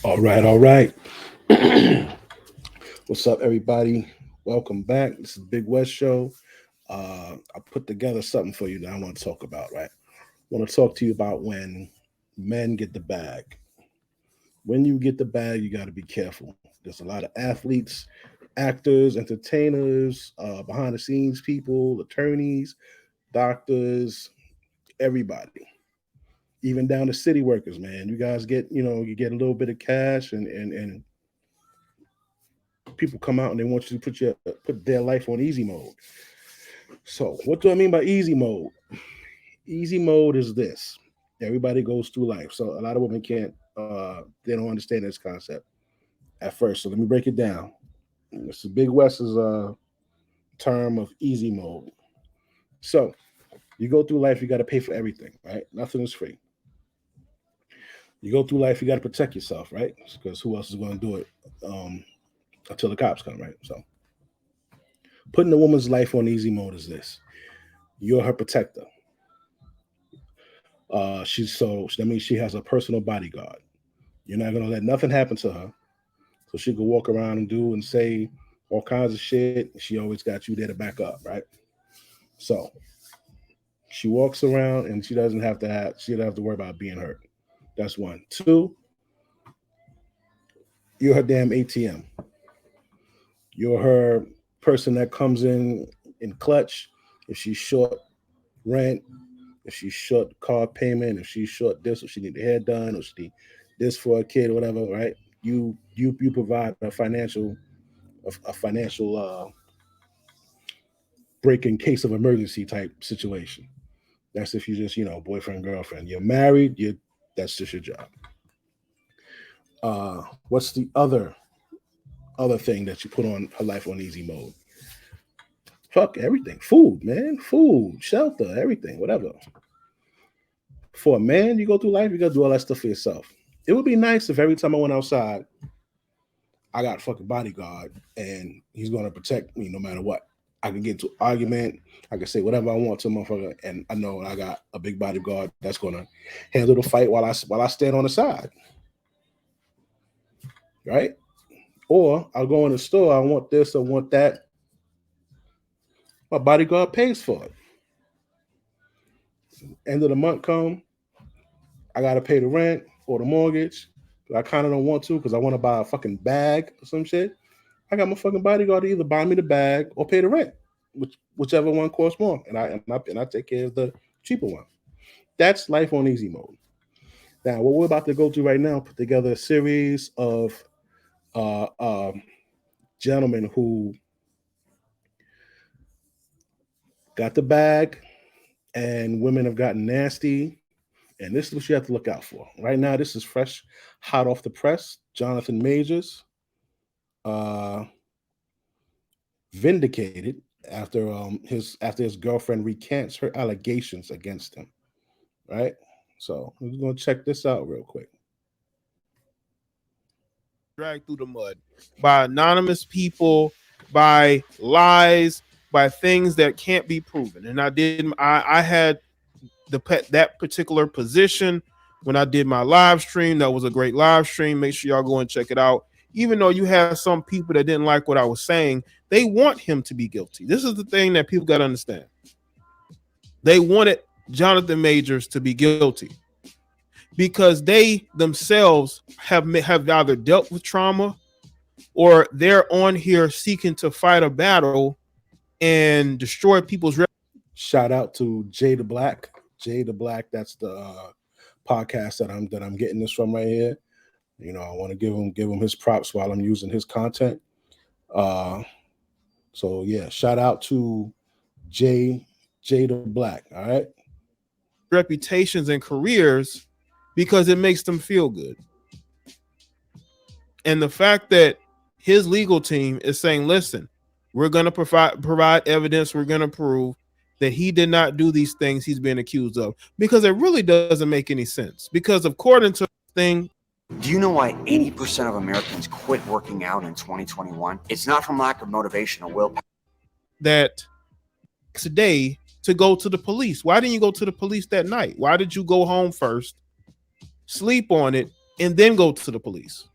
All right, all right. What's up, everybody? Welcome back. This is Big West Show. I put together something for you that I want to talk about, right? I want to talk to you about when men get the bag. When you get the bag, you got to be careful. There's a lot of athletes, actors, entertainers, behind the scenes people, attorneys, doctors, everybody, even down to city workers, man. You guys get, you get a little bit of cash and people come out and they want you to put their life on easy mode. So what do I mean by easy mode? Easy mode is this. Everybody goes through life. So a lot of women can't they don't understand this concept at first. So let me break it down. This is Big West's term of easy mode. So you go through life, you got to pay for everything, right? Nothing is free. You go through life, you got to protect yourself, right? Because who else is going to do it until the cops come, right? So putting a woman's life on easy mode is this: you're her protector. That means she has a personal bodyguard. You're not gonna let nothing happen to her, so she can walk around and do and say all kinds of shit. She always got you there to back up, right? So she walks around and she doesn't have to worry about being hurt. That's one. Two, you're her damn ATM. You're her person that comes in clutch if she's short rent, if she's short car payment, if she's short this, if she need the hair done, or she need this for a kid or whatever, right? You provide a financial break in case of emergency type situation. That's if you just boyfriend girlfriend. You're married. You That's just your job. What's the other thing that you put on her life on easy mode? Fuck everything. Food, man. Food, shelter, everything, whatever. For a man, you go through life, you gotta do all that stuff for yourself. It would be nice if every time I went outside, I got a fucking bodyguard and he's gonna protect me no matter what. I can get into an argument, I can say whatever I want to a motherfucker, and I know I got a big bodyguard that's gonna handle the fight while I stand on the side. Right? Or I'll go in the store, I want this, I want that. My bodyguard pays for it. End of the month come, I gotta pay the rent or the mortgage. I kind of don't want to because I want to buy a fucking bag or some shit. I got my fucking bodyguard to either buy me the bag or pay the rent, whichever one costs more, and I take care of the cheaper one. That's life on easy mode. Now, what we're about to go through right now, put together a series of uh, uh, gentlemen who got the bag, and women have gotten nasty. And this is what you have to look out for. Right now, this is fresh, hot off the press. Jonathan Majors, uh, vindicated after his girlfriend recants her allegations against him. Right. So we're gonna check this out real quick. Dragged through the mud by anonymous people, by lies, by things that can't be proven. And I had that particular position when I did my live stream. That was a great live stream. Make sure y'all go and check it out. Even though you have some people that didn't like what I was saying, they want him to be guilty. This is the thing that people got to understand. They wanted Jonathan Majors to be guilty because they themselves have either dealt with trauma or they're on here seeking to fight a battle and destroy people's. Shout out to Jay the Black. Jay the Black. That's the podcast that I'm getting this from right here. I want to give him his props while I'm using his content. So yeah, shout out to Jay the Black. All right. Reputations and careers because it makes them feel good. And the fact that his legal team is saying, listen, we're going to provide evidence. We're going to prove that he did not do these things he's being accused of, because it really doesn't make any sense. Because according to the thing, do you know why 80% of Americans quit working out in 2021? It's not from lack of motivation or willpower. That today to go to the police. Why didn't you go to the police that night? Why did you go home first, sleep on it, and then go to the police?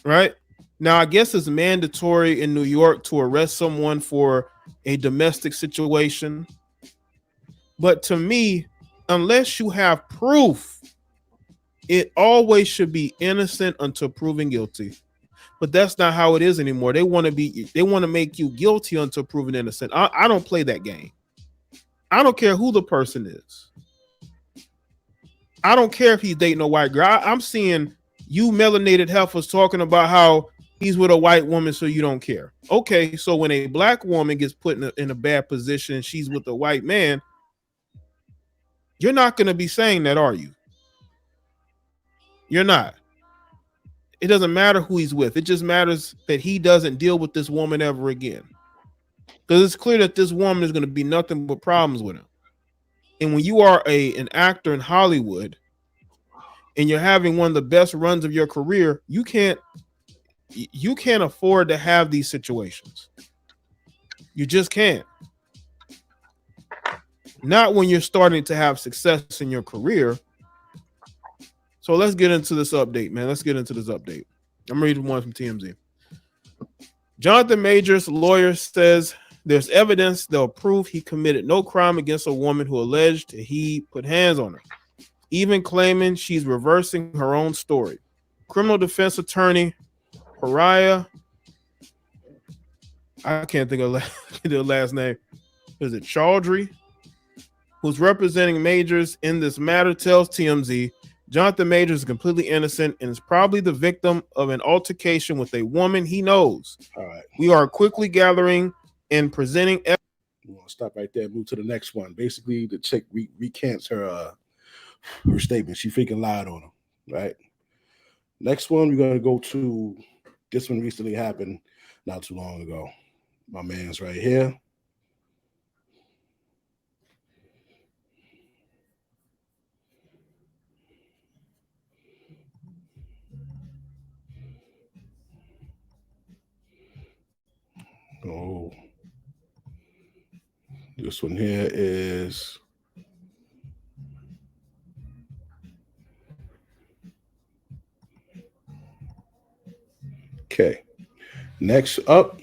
Right? Now, I guess it's mandatory in New York to arrest someone for a domestic situation. But to me, unless you have proof, it always should be innocent until proven guilty. But that's not how it is anymore. They want to make you guilty until proven innocent. I don't play that game. I don't care who the person is. I don't care if he's dating a white girl. I'm seeing you melanated heifers talking about how he's with a white woman, so you don't care. Okay, so when a black woman gets put in a bad position, she's with a white man, you're not going to be saying that, are you? You're not. It doesn't matter who he's with. It just matters that he doesn't deal with this woman ever again. Because it's clear that this woman is going to be nothing but problems with him. And when you are an actor in Hollywood and you're having one of the best runs of your career, you can't afford to have these situations. You just can't. Not when you're starting to have success in your career. So let's get into this update, man. Let's get into this update. I'm reading one from TMZ. Jonathan Majors' lawyer says there's evidence they'll prove he committed no crime against a woman who alleged he put hands on her, even claiming she's reversing her own story. Criminal defense attorney Pariah, I can't think of the last name. Is it Chaudhry? Who's representing Majors in this matter, tells TMZ Jonathan Majors is completely innocent and is probably the victim of an altercation with a woman he knows. All right. We are quickly gathering and presenting. We want to stop right there. Move to the next one. Basically, the chick recants her statement. She freaking lied on him. Right. Next one, we're gonna go to. This one recently happened not too long ago. My man's right here. Oh, this one here is okay. Next up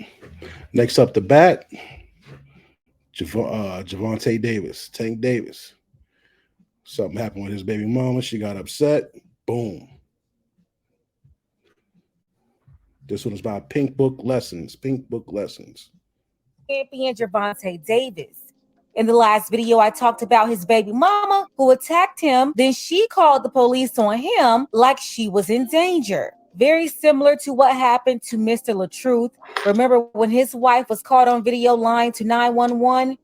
the bat, Javante Davis, Tank Davis. Something happened with his baby mama. She got upset. Boom. This one is about Pink Book Lessons. Pink Book Lessons. Champion Javante Davis. In the last video, I talked about his baby mama who attacked him. Then she called the police on him like she was in danger. Very similar to what happened to Mr. LaTruth. Remember when his wife was caught on video lying to 911?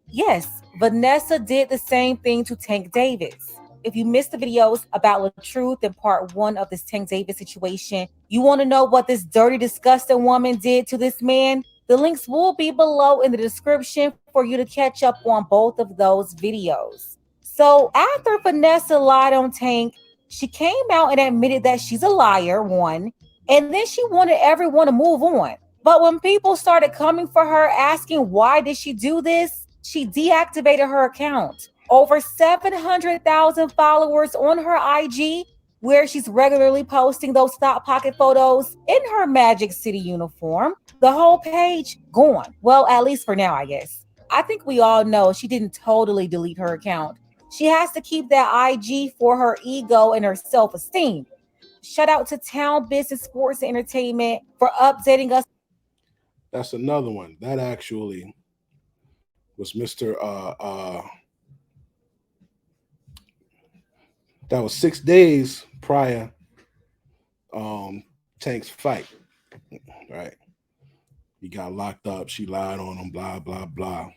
Yes, Vanessa did the same thing to Tank Davis. If you missed the videos about LaTruth in part 1 of this Tank Davis situation, you want to know what this dirty, disgusting woman did to this man? The links will be below in the description for you to catch up on both of those videos. So after Vanessa lied on Tank, she came out and admitted that she's a liar, one, and then she wanted everyone to move on. But when people started coming for her asking why did she do this, she deactivated her account. Over 700,000 followers on her IG, where she's regularly posting those Stop Pocket photos in her Magic City uniform. The whole page gone. Well, at least for now, I guess. I think we all know she didn't totally delete her account. She has to keep that IG for her ego and her self-esteem. Shout out to Town Business Sports and Entertainment for updating us. That's another one. That actually was Mr. That was 6 days prior Tank's fight. Right. He got locked up. She lied on him, blah, blah, blah.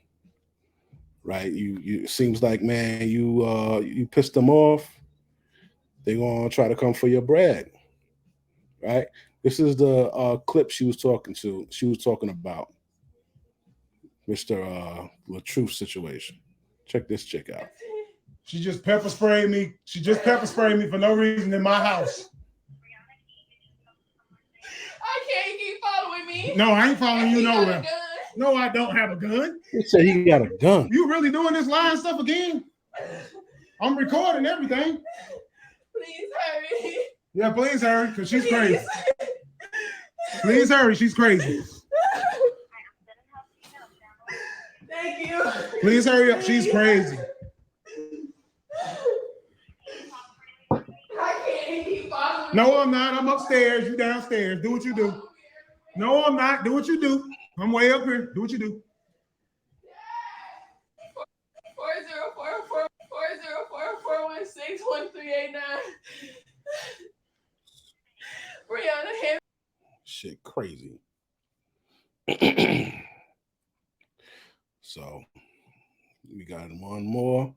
Right. You it seems like, man, you pissed them off. They're gonna try to come for your bread. Right. This is the clip she was talking about. Mr. LaTruth situation. Check this chick out. She just pepper sprayed me. She just pepper sprayed me for no reason in my house. I can't keep following me. No, I ain't following you He got a nowhere. gun. No, I don't have a gun. He said he got a gun. You really doing this lying stuff again? I'm recording everything. Please hurry. Yeah, please hurry, because she's crazy. Please hurry, she's crazy. Thank you. Please hurry up, she's crazy. I can't keep following. No, I'm not. I'm upstairs. You downstairs. Do what you do. No, I'm not. Do what you do. I'm way up here. Do what you do. 40444161389. Brianna Henry. Shit crazy. So we got one more.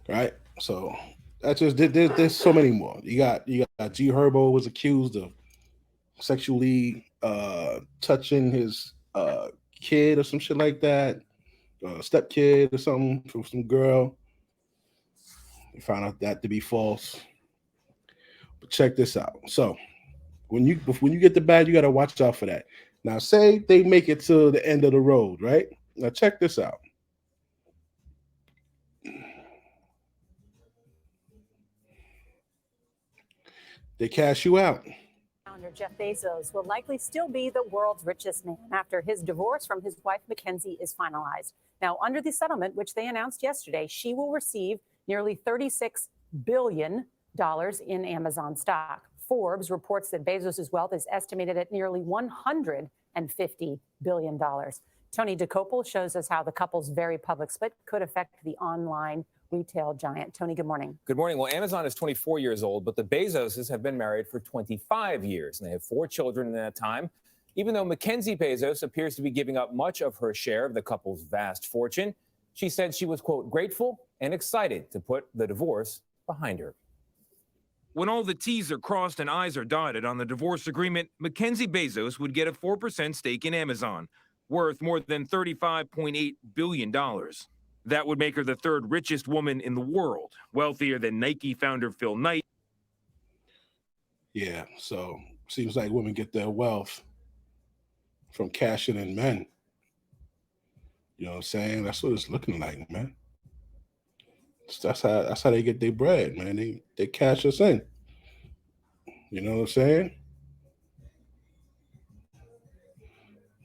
Right. So that's just there's so many more. You got G Herbo was accused of sexually touching his kid or some shit like that, step kid or something from some girl. They found out that to be false. But check this out. So when you get the bad, you got to watch out for that. Now, say they make it to the end of the road, right? Now check this out. They cash you out. Founder Jeff Bezos will likely still be the world's richest man after his divorce from his wife Mackenzie is finalized. Now, under the settlement, which they announced yesterday, she will receive nearly $36 billion in Amazon stock. Forbes reports that Bezos' wealth is estimated at nearly $150 billion. Tony DeCopel shows us how the couple's very public split could affect the online retail giant. Tony, good morning. Good morning. Well, Amazon is 24 years old, but the Bezoses have been married for 25 years, and they have 4 children in that time. Even though Mackenzie Bezos appears to be giving up much of her share of the couple's vast fortune, she said she was, quote, grateful and excited to put the divorce behind her. When all the T's are crossed and I's are dotted on the divorce agreement, Mackenzie Bezos would get a 4% stake in Amazon, worth more than $35.8 billion. That would make her the 3rd richest woman in the world, wealthier than Nike founder Phil Knight. Yeah, so seems like women get their wealth from cashing in men. You know what I'm saying? That's what it's looking like, man. That's how they get their bread, man. They cash us in. You know what I'm saying?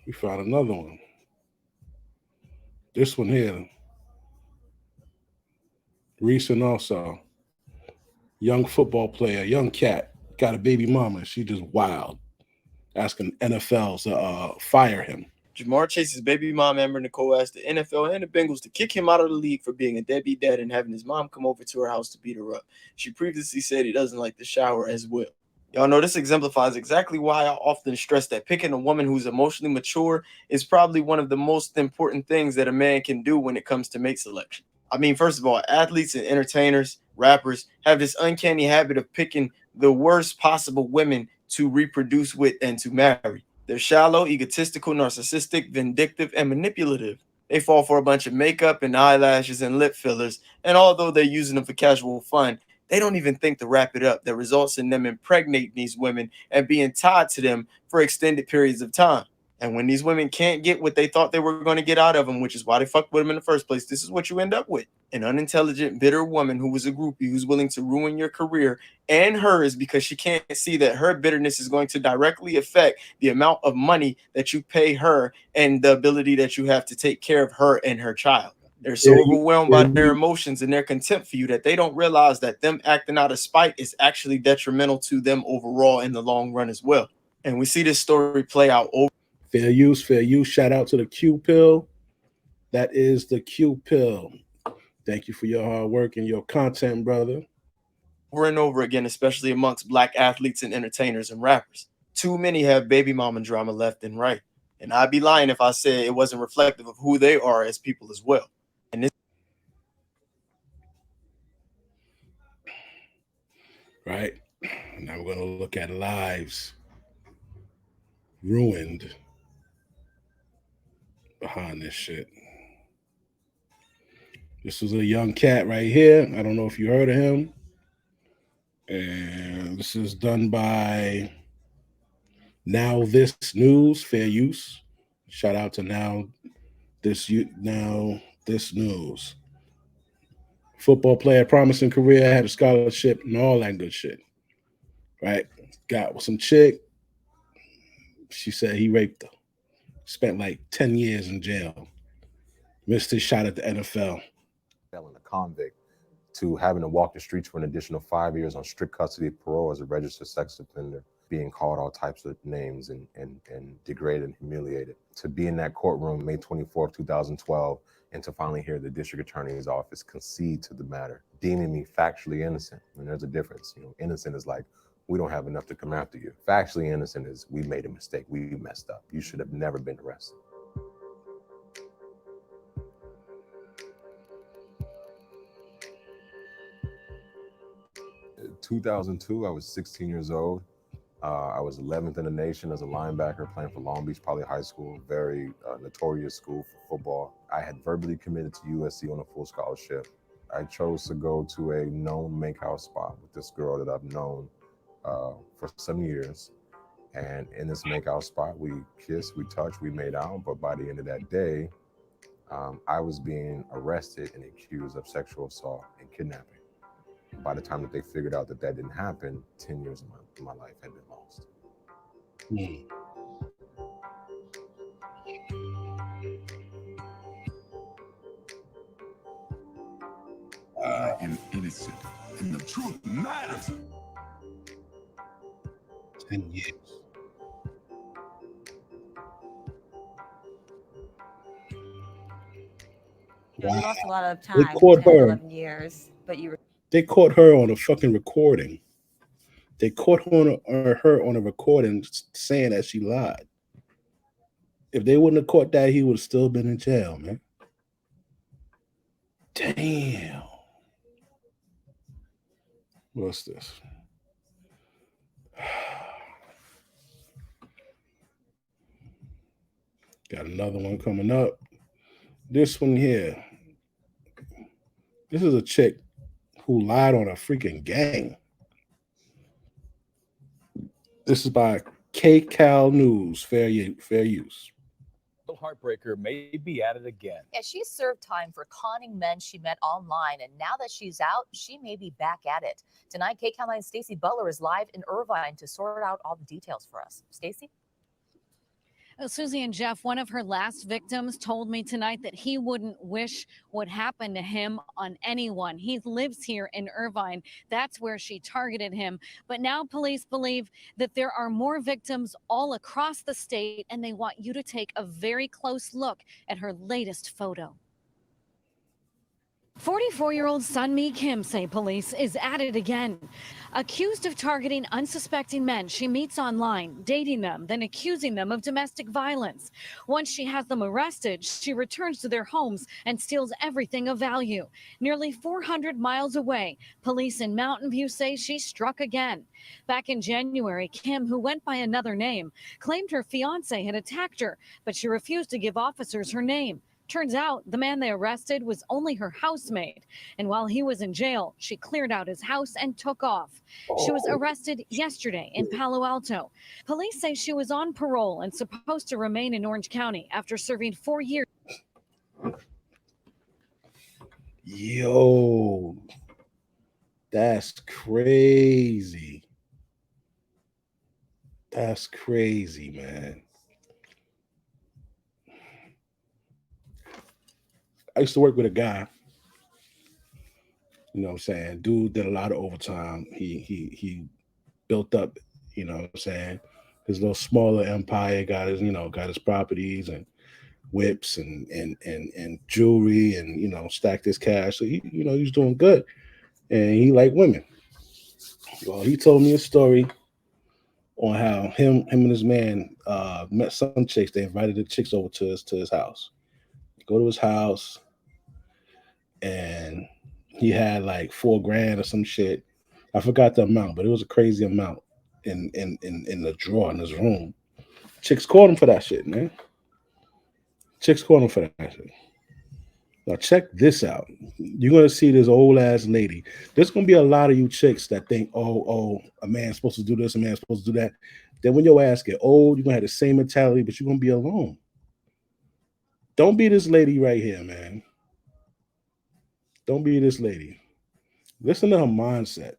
We found another one. This one here. Recent also. Young football player, young cat, got a baby mama. She just wild. Asking NFL to fire him. Jamar Chase's baby mom, Amber Nicole, asked the NFL and the Bengals to kick him out of the league for being a deadbeat dad and having his mom come over to her house to beat her up. She previously said he doesn't like the shower as well. Y'all know this exemplifies exactly why I often stress that picking a woman who's emotionally mature is probably one of the most important things that a man can do when it comes to mate selection. I mean, first of all, athletes and entertainers, rappers have this uncanny habit of picking the worst possible women to reproduce with and to marry. They're shallow, egotistical, narcissistic, vindictive, and manipulative. They fall for a bunch of makeup and eyelashes and lip fillers, and although they're using them for casual fun, they don't even think to wrap it up. That results in them impregnating these women and being tied to them for extended periods of time. And when these women can't get what they thought they were going to get out of them, which is why they fucked with them in the first place, this is what you end up with. An unintelligent, bitter woman who was a groupie who's willing to ruin your career and hers because she can't see that her bitterness is going to directly affect the amount of money that you pay her and the ability that you have to take care of her and her child. They're so overwhelmed by their emotions and their contempt for you that they don't realize that them acting out of spite is actually detrimental to them overall in the long run as well. And we see this story play out over. Fair use, fair use. Shout out to the Q Pill. That is the Q Pill. Thank you for your hard work and your content, brother. Over and over again, especially amongst Black athletes and entertainers and rappers. Too many have baby mama drama left and right. And I'd be lying if I said it wasn't reflective of who they are as people as well. And this right. Now we're going to look at lives ruined behind this shit. This was a young cat right here. I don't know if you heard of him. And this is done by Now This News, fair use. Shout out to Now This News. Football player, promising career, had a scholarship and all that good shit. Right? Got with some chick. She said he raped her. Spent like 10 years in jail. Missed his shot at the NFL. Felon, a convict, to having to walk the streets for an additional 5 years on strict custody parole as a registered sex offender, being called all types of names and degraded and humiliated. To be in that courtroom May 24th, 2012, and to finally hear the district attorney's office concede to the matter, deeming me factually innocent. And there's a difference. You know, innocent is like, we don't have enough to come after you. Factually innocent is, we made a mistake, we messed up. You should have never been arrested. In 2002, I was 16 years old. I was 11th in the nation as a linebacker playing for Long Beach Poly High School, very notorious school for football. I had verbally committed to USC on a full scholarship. I chose to go to a known makeout spot with this girl that I've known for some years. And in this makeout spot, we kissed, we touched, we made out. But by the end of that day, I was being arrested and accused of sexual assault and kidnapping. By the time that they figured out that that didn't happen, 10 years of my life had been lost. I am innocent, and the truth matters. 10 years. You lost a lot of They time, caught 10, her. 11 years, but you were. They caught her on a fucking recording. They caught her on a recording saying that she lied. If they wouldn't have caught that, he would have still been in jail, man. Damn. What's this? Got another one coming up. This one here. This is a chick who lied on a freaking gang. This is by KCAL News, fair use. Heartbreaker may be at it again. Yeah, she served time for conning men she met online, and now that she's out, she may be back at it. Tonight, KCAL 9's Stacey Butler is live in Irvine to sort out all the details for us. Stacey? Susie and Jeff, one of her last victims told me tonight that he wouldn't wish what happened to him on anyone. He lives here in Irvine. That's where she targeted him. But now police believe that there are more victims all across the state, and they want you to take a very close look at her latest photo. 44-year-old Sunmi Kim, say police, is at it again. Accused of targeting unsuspecting men she meets online, dating them, then accusing them of domestic violence. Once she has them arrested, she returns to their homes and steals everything of value. Nearly 400 miles away, police in Mountain View say she struck again. Back in January, Kim, who went by another name, claimed her fiance had attacked her, but she refused to give officers her name. Turns out the man they arrested was only her housemate. And while he was in jail, she cleared out his house and took off. She was arrested yesterday in Palo Alto. Police say she was on parole and supposed to remain in Orange County after serving 4 years. Yo, that's crazy. That's crazy, man. I used to work with a guy, you know what I'm saying? Dude did a lot of overtime. He built up, you know what I'm saying, his little smaller empire, got his properties and whips and jewelry and, you know, stacked his cash. So he was doing good. And he liked women. Well, he told me a story on how him and his man met some chicks. They invited the chicks over to his house. Go to his house, and he had like $4,000 or some shit. I forgot the amount, but it was a crazy amount in the drawer in his room. Chicks called him for that shit, man. Chicks called him for that shit. Now check this out. You're gonna see this old ass lady. There's gonna be a lot of you chicks that think, oh, a man's supposed to do this, a man's supposed to do that. Then when your ass get old, you're gonna have the same mentality, but you're gonna be alone. Don't be this lady right here, man. Don't be this lady. Listen to her mindset.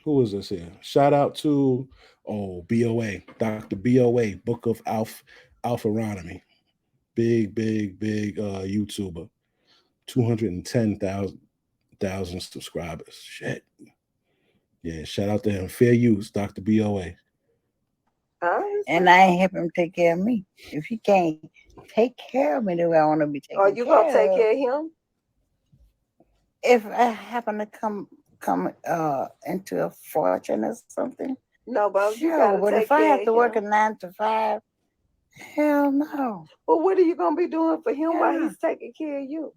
Who is this here? Shout out to BOA, Dr. BOA, Book of Alpharonomy. Big YouTuber. 210,000 subscribers. Shit. Yeah, shout out to him. Fair use, Dr. BOA. And I ain't help him take care of me. If he can't take care of me the way I want to be taken care of. Are you gonna take care of him? If I happen to come into a fortune or something. No, but you sure, gotta but take if I care have of to work a him. 9 to 5, hell no. Well, what are you gonna be doing for him while he's taking care of you?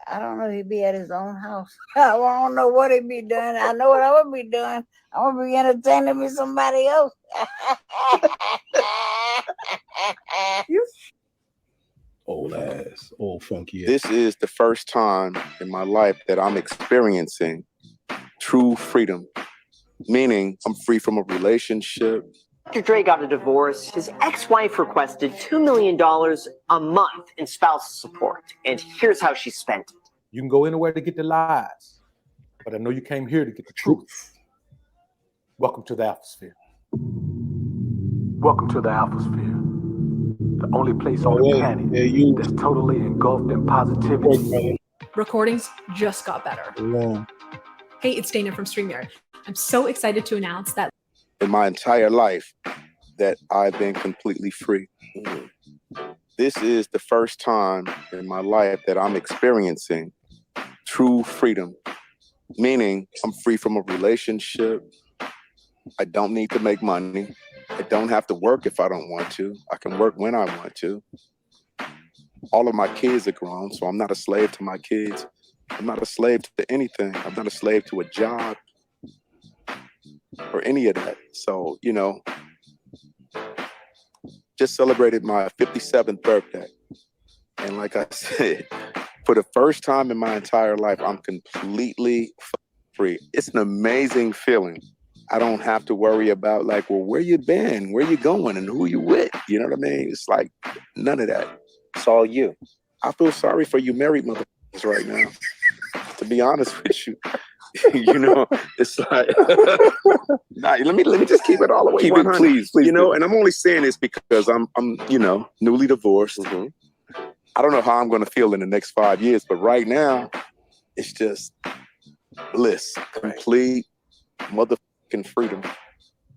I don't know. He'd be at his own house. I don't know what he'd be doing. I know what I would be doing. I would be entertaining with somebody else. Old ass, old funky ass. This is the first time in my life that I'm experiencing true freedom, meaning I'm free from a relationship. After Dre got a divorce, his ex-wife requested $2 million a month in spousal support, and here's how she spent it. You can go anywhere to get the lies, but I know you came here to get the truth. Welcome to the Alphasphere. Welcome to the Alphasphere, the only place on the planet that's totally engulfed in positivity. Recordings just got better. Yeah. Hey, it's Dana from StreamYard. I'm so excited to announce that In my entire life that I've been completely free. This is the first time in my life that I'm experiencing true freedom, meaning I'm free from a relationship. I don't need to make money. I don't have to work if I don't want to. I can work when I want to. All of my kids are grown, so I'm not a slave to my kids. I'm not a slave to anything. I'm not a slave to a job or any of that. So, you know, just celebrated my 57th birthday. And like I said, for the first time in my entire life, I'm completely free. It's an amazing feeling. I don't have to worry about like, well, where you been, where you going, and who you with. You know what I mean? It's like none of that. It's all you. I feel sorry for you married motherfuckers right now. To be honest with you. You know, it's like nah, let me just keep it all the way. Keep 100. It, please. You know, and I'm only saying this because I'm you know, newly divorced. I don't know how I'm gonna feel in the next 5 years, but right now it's just bliss, complete motherfucking freedom.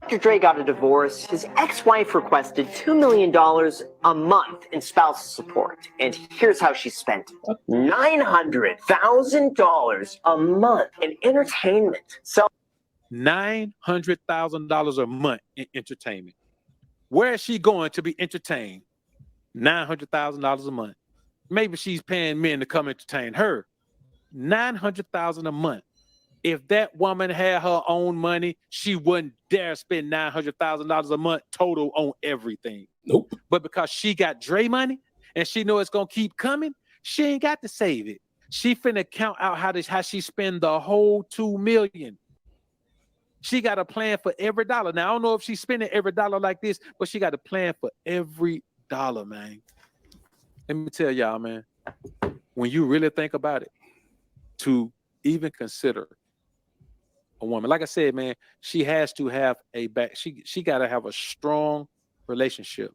After Dre got a divorce, his ex-wife requested $2 million a month in spousal support, and here's how she spent it. $900,000 a month in entertainment. So $900,000 a month in entertainment. Where is she going to be entertained? $900,000 a month. Maybe she's paying men to come entertain her. $900,000 a month. If that woman had her own money, she wouldn't dare spend $900,000 a month total on everything. Nope. But because she got Dre money and she know it's gonna keep coming, she ain't got to save it. She finna count out how she spend the whole $2 million. She got a plan for every dollar. Now I don't know if she's spending every dollar like this, but she got a plan for every dollar, man. Let me tell y'all, man. When you really think about it, to even consider a woman, like I said, man, she has to have a back. She got to have a strong relationship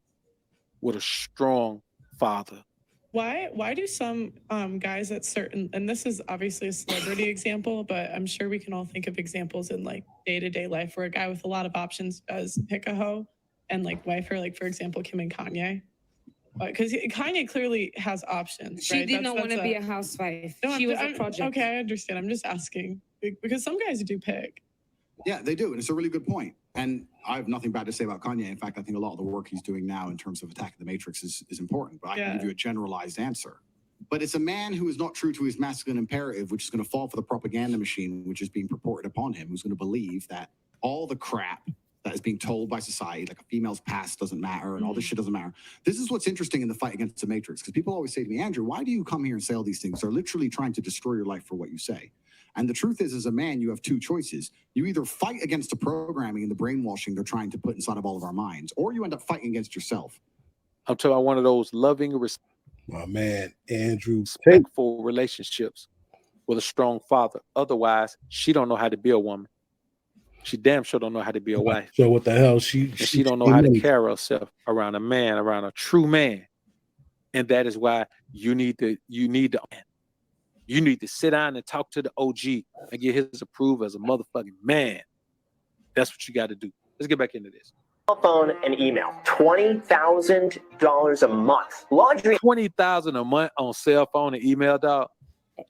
with a strong father. Why do some guys at certain, and this is obviously a celebrity example, but I'm sure we can all think of examples in like day-to-day life where a guy with a lot of options does pick a hoe and like wife her, like for example, Kim and Kanye. Because Kanye clearly has options. She right? did not want to be a housewife. No, She was a project. Okay, I understand. I'm just asking because some guys do pick. Yeah, they do, and it's a really good point. And I have nothing bad to say about Kanye. In fact, I think a lot of the work he's doing now in terms of Attack of the Matrix is important. But I can give you a generalized answer. But it's a man who is not true to his masculine imperative, which is going to fall for the propaganda machine, which is being purported upon him, who's going to believe that all the crap that is being told by society, like a female's past doesn't matter and all this shit doesn't matter. This is what's interesting in the fight against the Matrix, because people always say to me, Andrew, why do you come here and say all these things? They're literally trying to destroy your life for what you say. And the truth is, as a man, you have two choices. You either fight against the programming and the brainwashing they're trying to put inside of all of our minds, or you end up fighting against yourself. I'm talking about one of those loving, My man, Andrew respectful relationships with a strong father. Otherwise, she don't know how to be a woman. She damn sure don't know how to be a wife. So what the hell? She don't know how to carry herself around a man, around a true man. And that is why you need to sit down and talk to the OG and get his approval as a motherfucking man. That's what you got to do. Let's get back into this. Cell phone and email. $20,000 a month. Laundry. $20,000 a month on cell phone and email, dog.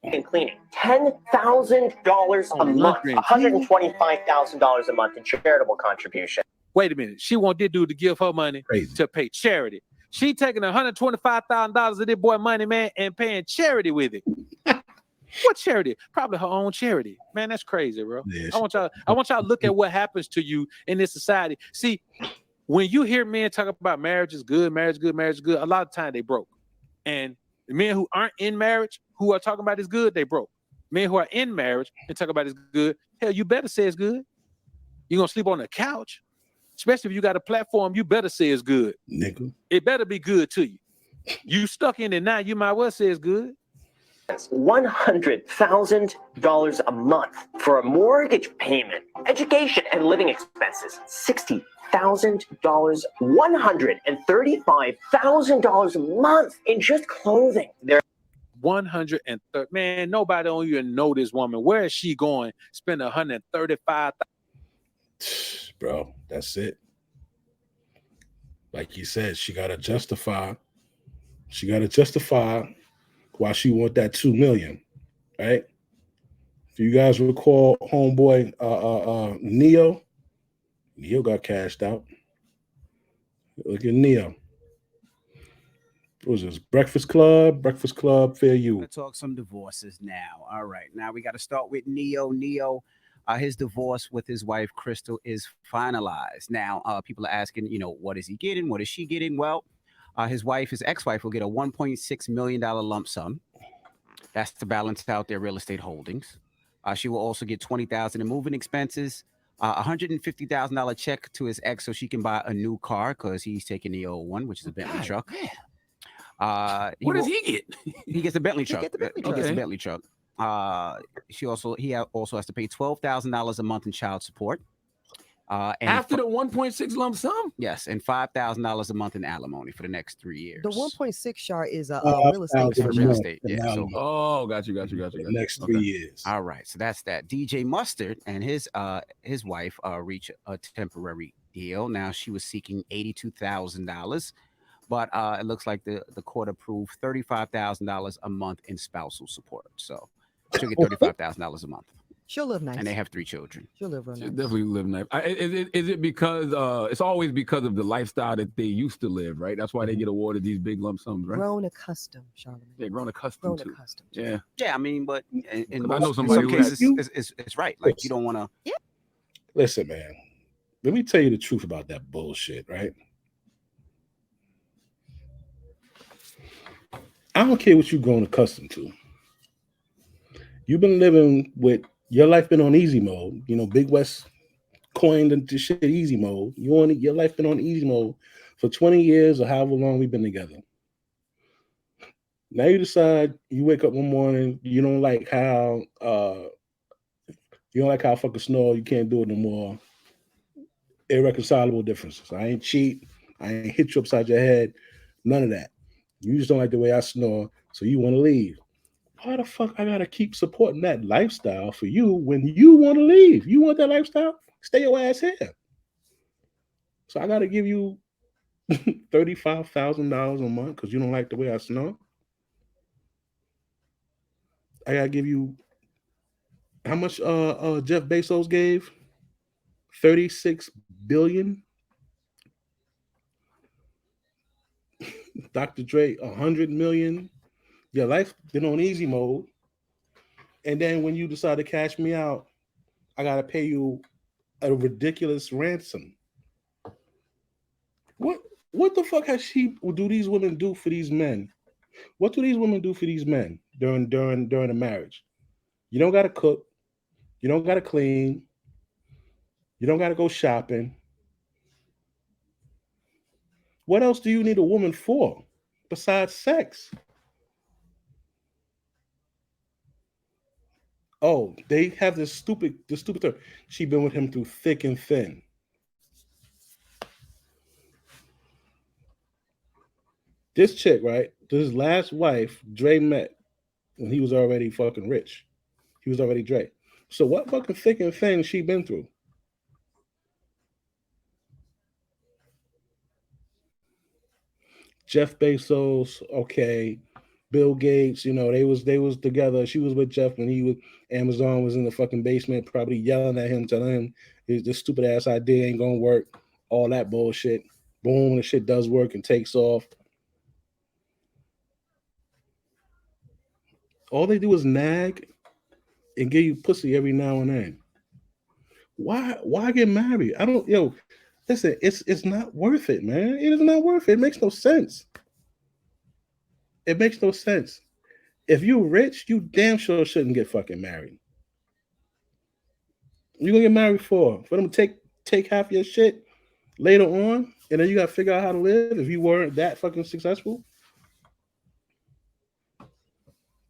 And cleaning. $10,000 a month. $125,000 a month in charitable contribution. Wait a minute. She want this dude to give her money to pay charity. She taking $125,000 of this boy money, man, and paying charity with it. What charity? Probably her own charity. Man, that's crazy, bro. Yeah, I want y'all to look at what happens to you in this society. See, when you hear men talk about marriage is good, marriage is good, marriage is good, a lot of time they broke. And the men who aren't in marriage, who are talking about it's good, they broke. Men who are in marriage and talk about it's good, hell, you better say it's good. You're going to sleep on the couch. Especially if you got a platform, you better say it's good. Nigga. It better be good to you. You stuck in it now, you might well say it's good. $100,000 a month for a mortgage payment, education, and living expenses. $60,000, $135,000 a month in just clothing. There. 130. Man, nobody don't even know this woman. Where is she going? Spend $135,000. Bro, that's it. Like you said, she gotta justify. She gotta justify why she want that $2 million, right? If you guys recall, homeboy Neo got cashed out. Look at Neo. What was this? Breakfast Club, Fair You. Let's talk some divorces now. All right, now we got to start with Neo. His divorce with his wife Crystal is finalized. Now, people are asking, what is he getting? What is she getting? Well, his ex-wife, will get a $1.6 million lump sum. That's to balance out their real estate holdings. She will also get $20,000 in moving expenses, $150,000 check to his ex so she can buy a new car because he's taking the old one, which is a Bentley truck. What does he get? He gets a Bentley truck. He gets a Bentley truck. He also has to pay $12,000 a month in child support. And after the 1.6 lump sum? Yes, and $5,000 a month in alimony for the next 3 years. The 1.6 chart is a real estate. Yeah. So, got you. The next 3 years. All right, so that's that. DJ Mustard and his wife reached a temporary deal. Now she was seeking $82,000. But it looks like the court approved $35,000 a month in spousal support. So she'll get $35,000 a month. She'll live nice. And they have 3 children. She'll live real nice. She'll definitely live nice. Is it because it's always because of the lifestyle that they used to live, right? That's why they get awarded these big lump sums, right? Grown accustomed, Charlamagne. They're grown accustomed to. Yeah. Yeah, I mean, but in I know some cases, it's right. Like, you don't want to. Yeah. Listen, man. Let me tell you the truth about that bullshit, right? I don't care what you've grown accustomed to. You've been living with your life been on easy mode. Big West coined the shit easy mode. Your life been on easy mode for 20 years or however long we've been together. Now you decide you wake up one morning, you don't like how I fucking snore, you can't do it no more. Irreconcilable differences. I ain't cheat, I ain't hit you upside your head, none of that. You just don't like the way I snore, so you want to leave. Why the fuck I gotta keep supporting that lifestyle for you when you want to leave? You want that lifestyle? Stay your ass here. So I gotta give you $35,000 a month because you don't like the way I snore. I gotta give you how much Jeff Bezos gave? 36 billion. Dr. Dre, 100 million. Your life been on easy mode. And then when you decide to cash me out, I gotta pay you a ridiculous ransom. What the fuck do these women do for these men? What do these women do for these men during a marriage? You don't gotta cook, You don't gotta clean. You don't gotta go shopping. What else do you need a woman for besides sex? Oh, they have this stupid term. She been with him through thick and thin. This chick, right? This last wife, Dre met when he was already fucking rich. He was already Dre. So what fucking thick and thin she been through? Jeff Bezos, okay. Bill Gates, you know, they was together. She was with Jeff when Amazon was in the fucking basement, probably yelling at him, telling him this stupid ass idea ain't gonna work. All that bullshit. Boom, the shit does work and takes off. All they do is nag and give you pussy every now and then. Why get married? Listen, it's not worth it, man. It is not worth it. It makes no sense. It makes no sense. If you're rich, you damn sure shouldn't get fucking married. You're gonna get married for them to take half your shit later on, and then you gotta figure out how to live if you weren't that fucking successful.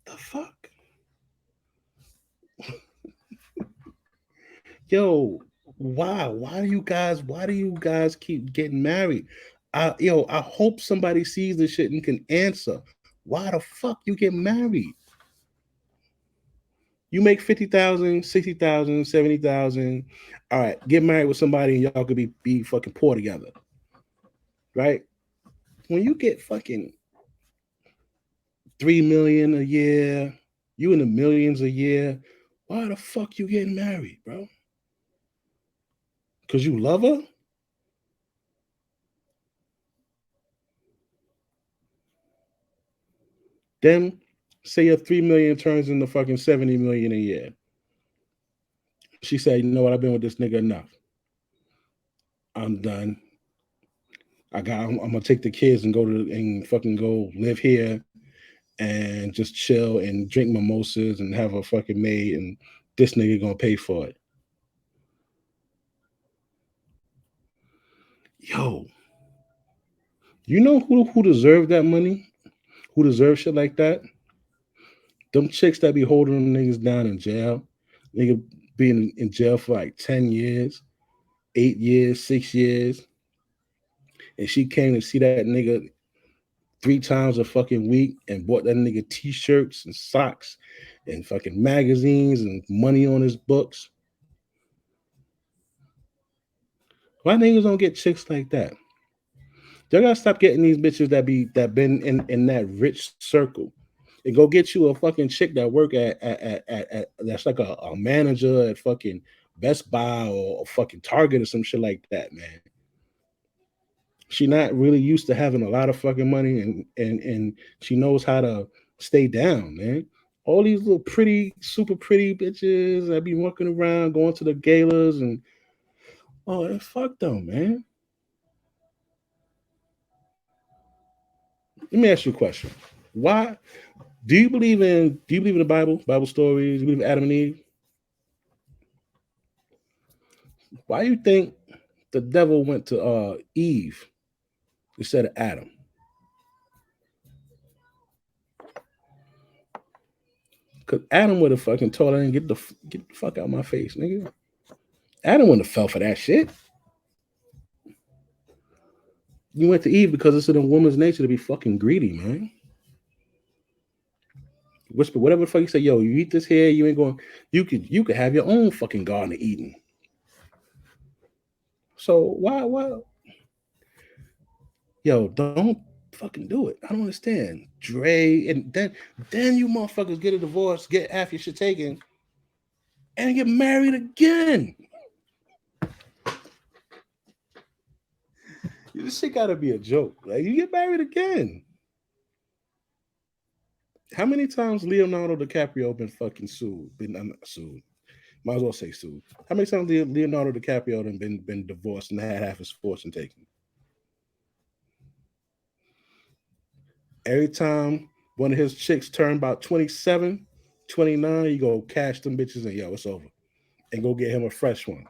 The fuck? Yo, why do you guys keep getting married? I hope somebody sees this shit and can answer. Why the fuck you get married? You make 50,000, 60,000, 70,000. All right, get married with somebody and y'all could be fucking poor together. Right? When you get fucking 3 million a year, you in the millions a year, why the fuck you getting married, bro? Because you love her? Then say your 3 million turns into fucking 70 million a year. She said, you know what, I've been with this nigga enough. I'm done. I'm gonna take the kids and fucking go live here and just chill and drink mimosas and have a fucking maid, and this nigga gonna pay for it. Yo, you know who deserved that money? Who deserves shit like that? Them chicks that be holding them niggas down in jail. Nigga being in jail for like 10 years, 8 years, 6 years. And she came to see that nigga 3 times a fucking week and bought that nigga t-shirts and socks and fucking magazines and money on his books. Why niggas don't get chicks like that? Y'all gotta stop getting these bitches that been in that rich circle, and go get you a fucking chick that work at that's like a manager at fucking Best Buy or fucking Target or some shit like that, man. She not really used to having a lot of fucking money, and she knows how to stay down, man. All these little pretty, super pretty bitches that be walking around, going to the galas, and fuck them, man. Let me ask you a question. Why do you believe in the Bible stories? Do you believe in Adam and Eve? Why do you think the devil went to Eve instead of Adam? Because Adam would have fucking told her and get the fuck out of my face, nigga. Adam wouldn't have fell for that shit. You went to Eve because it's in a woman's nature to be fucking greedy, man. Whisper, whatever the fuck you say, yo, you eat this here, you ain't going, you could have your own fucking Garden of Eden. So why? Yo, don't fucking do it. I don't understand. Dre, and then you motherfuckers get a divorce, get half your shit taken, and get married again. This shit gotta be a joke. Like, you get married again. How many times Leonardo DiCaprio been fucking sued? Not sued. Might as well say sued. How many times Leonardo DiCaprio been divorced and had half his fortune taken? Every time one of his chicks turn about 27, 29, you go cash them bitches and yo, it's over. and go get him a fresh one.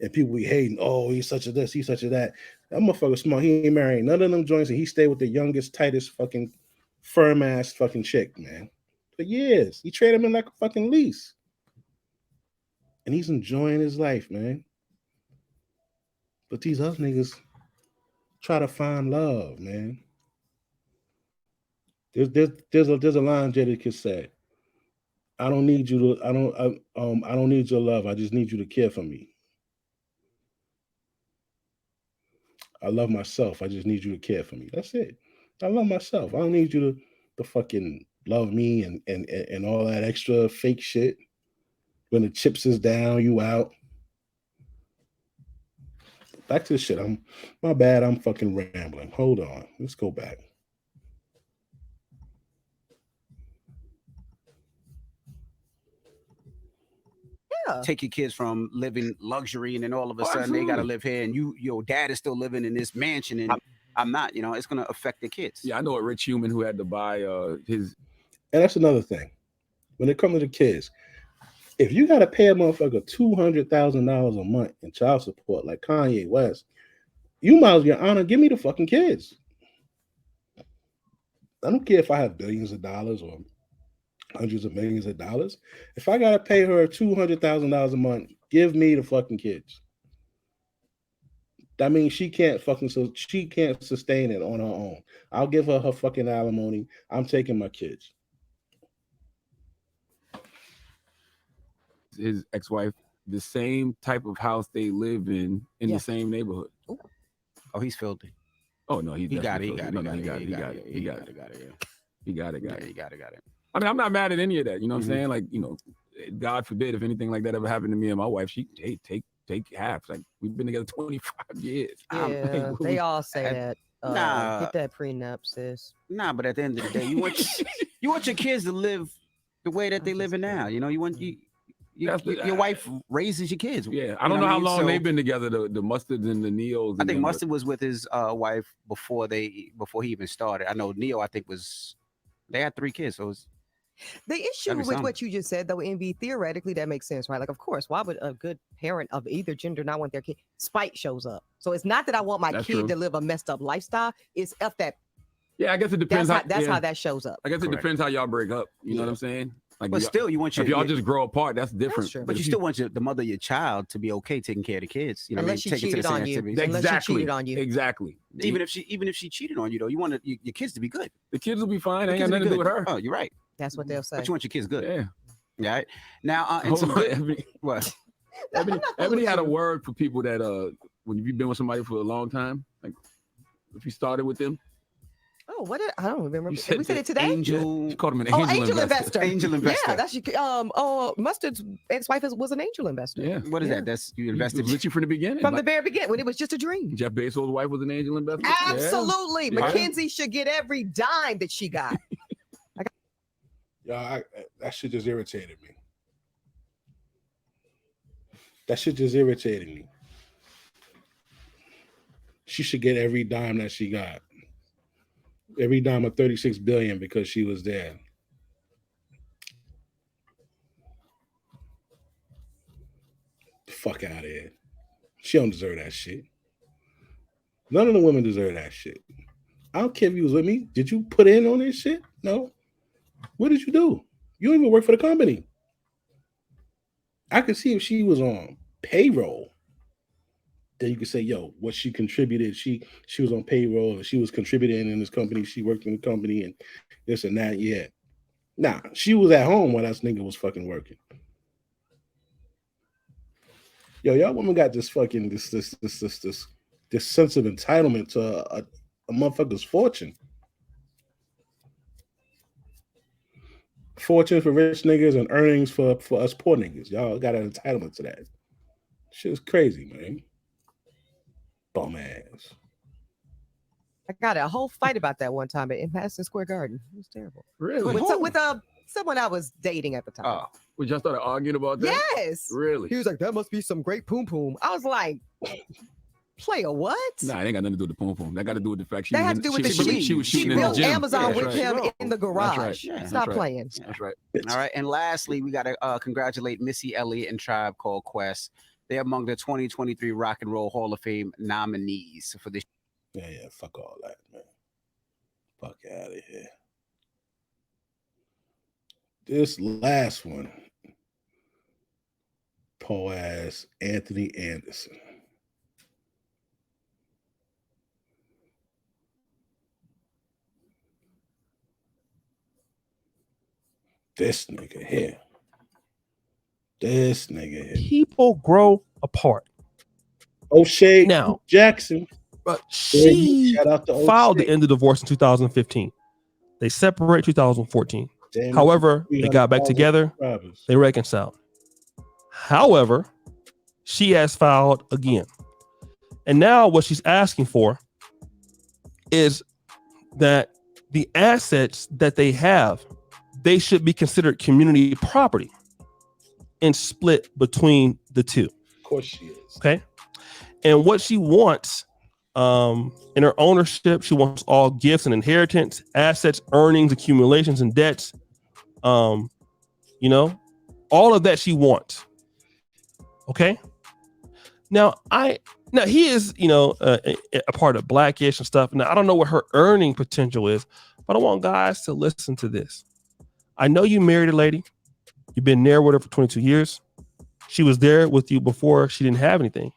And people be hating, oh, he's such a this, he's such a that. That motherfucker smart. He ain't marrying none of them joints, and he stayed with the youngest, tightest, fucking firm ass fucking chick, man. For years. He traded him in like a fucking lease. And he's enjoying his life, man. But these other niggas try to find love, man. There's a line Jadakiss said. I don't need you to, I don't need your love. I just need you to care for me. I love myself. I just need you to care for me. That's it. I love myself. I don't need you to fucking love me and all that extra fake shit. When the chips is down, you out. Back to the shit. My bad. I'm fucking rambling. Hold on. Let's go back. Take your kids from living luxury and then all of a sudden they got to live here and your dad is still living in this mansion and I'm not, it's going to affect the kids. Yeah, I know a rich human who had to buy his. And that's another thing. When it comes to the kids, if you got to pay a motherfucker $200,000 a month in child support like Kanye West, you might as well, Your Honor, give me the fucking kids. I don't care if I have billions of dollars or hundreds of millions of dollars. If I gotta pay her $200,000 a month, give me the fucking kids. That means she can't sustain it on her own. I'll give her her fucking alimony. I'm taking my kids. His ex-wife, the same type of house they live in the same neighborhood. Oh, he's filthy. Oh no, he got it. I mean, I'm not mad at any of that. You know what I'm saying? Like, God forbid if anything like that ever happened to me and my wife, she take half. Like, we've been together 25 years. Yeah, they all say that. Get that prenup, sis. Nah, but at the end of the day, you want your kids to live the way that they living now. You want your wife raises your kids. Yeah, I don't know how long they've been together. The Mustards and the Neos. I think Mustard was with his wife before he even started. I know Neo. I think they had 3 kids. So it was. The issue with what you just said, though, Envy, theoretically, that makes sense, right? Like, of course, why would a good parent of either gender not want their kid? Spite shows up. So it's not that I want my kid to live a messed up lifestyle. It's F that. Yeah, I guess it depends. That's how that shows up. I guess it depends how y'all break up. You know what I'm saying? Like, but still, you want if y'all just grow apart, that's different. But you still want the mother of your child to be okay taking care of the kids. Unless she cheated on you. Unless she cheated on you. Exactly. Even if she cheated on you, though, you want your kids to be good. The kids will be fine. Ain't got nothing to do with her. Oh, you're right. That's what they'll say. But you want your kids good. Yeah. Right. Now, what? Ebony had a word for people that when you've been with somebody for a long time, like if you started with them. Oh, I don't remember. We said it today. She called him an angel investor. Angel investor. Yeah, that's Mustard's ex-wife was an angel investor. Yeah. What is that? That's you invested with you from the beginning. From the very beginning, when it was just a dream. Jeff Bezos' wife was an angel investor. Absolutely. Yeah. Mackenzie should get every dime that she got. Yeah, that shit just irritated me. That shit just irritated me. She should get every dime that she got. Every dime of $36 billion because she was there. Fuck out of here. She don't deserve that shit. None of the women deserve that shit. I don't care if you was with me. Did you put in on this shit? No. What did you do? You don't even work for the company. I could see if she was on payroll, then you could say, yo, what she contributed, she was on payroll, and she was contributing in this company, she worked in the company, and this and that, yeah. Nah, she was at home while that nigga was fucking working. Yo, y'all women got this fucking this sense of entitlement to a motherfucker's fortune. Fortune for rich niggas and earnings for us poor niggas. Y'all got an entitlement to that. Shit's crazy, man. Bum ass. I got a whole fight about that one time in Madison Square Garden. It was terrible. Really? With someone I was dating at the time. Oh, we just started arguing about that? Yes. Really? He was like, that must be some great poom poom. I was like, Player, what? Nah, it ain't got nothing to do with the poom poom. That got to do with the fact she That was had in, to do with the she was shooting in the built gym. Amazon with That's him right. in the garage. That's right. Stop That's playing. Right. That's right. All right. And lastly, we got to congratulate Missy Elliott and Tribe Called Quest. They're among the 2023 Rock and Roll Hall of Fame nominees for this. Yeah, fuck all that, man. Fuck out of here. This last one, poor ass Anthony Anderson. This nigga here. People grow apart. O'Shea now Jackson. But she Shout out to filed O'Shea. to end the divorce in 2015. They separate 2014. Damn, However, they got back 300,000 together. subscribers. They reconciled. However, she has filed again. And now what she's asking for is that the assets that they have, they should be considered community property and split between the two. Of course she is. Okay. And what she wants in her ownership, she wants all gifts and inheritance, assets, earnings, accumulations, and debts. All of that she wants. Okay. Now he is, a part of Blackish and stuff. Now I don't know what her earning potential is, but I want guys to listen to this. I know you married a lady. You've been there with her for 22 years. She was there with you before she didn't have anything.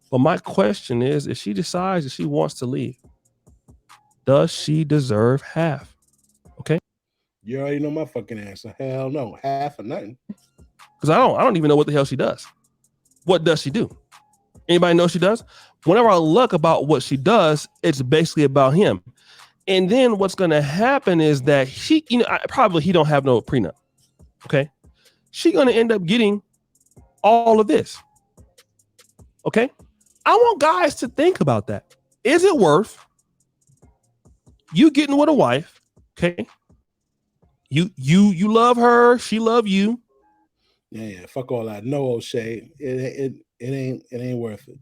But my question is, if she decides that she wants to leave, does she deserve half? Okay. You already know my fucking answer. Hell no. Half or nothing. Because I don't even know what the hell she does. What does she do? Anybody know what she does? Whenever I look about what she does, it's basically about him. And then what's going to happen is that he don't have no prenup. Okay. She's going to end up getting all of this. Okay. I want guys to think about that. Is it worth you getting with a wife? Okay. You love her. She love you. Yeah. Fuck all that. No, O'Shea. It ain't worth it.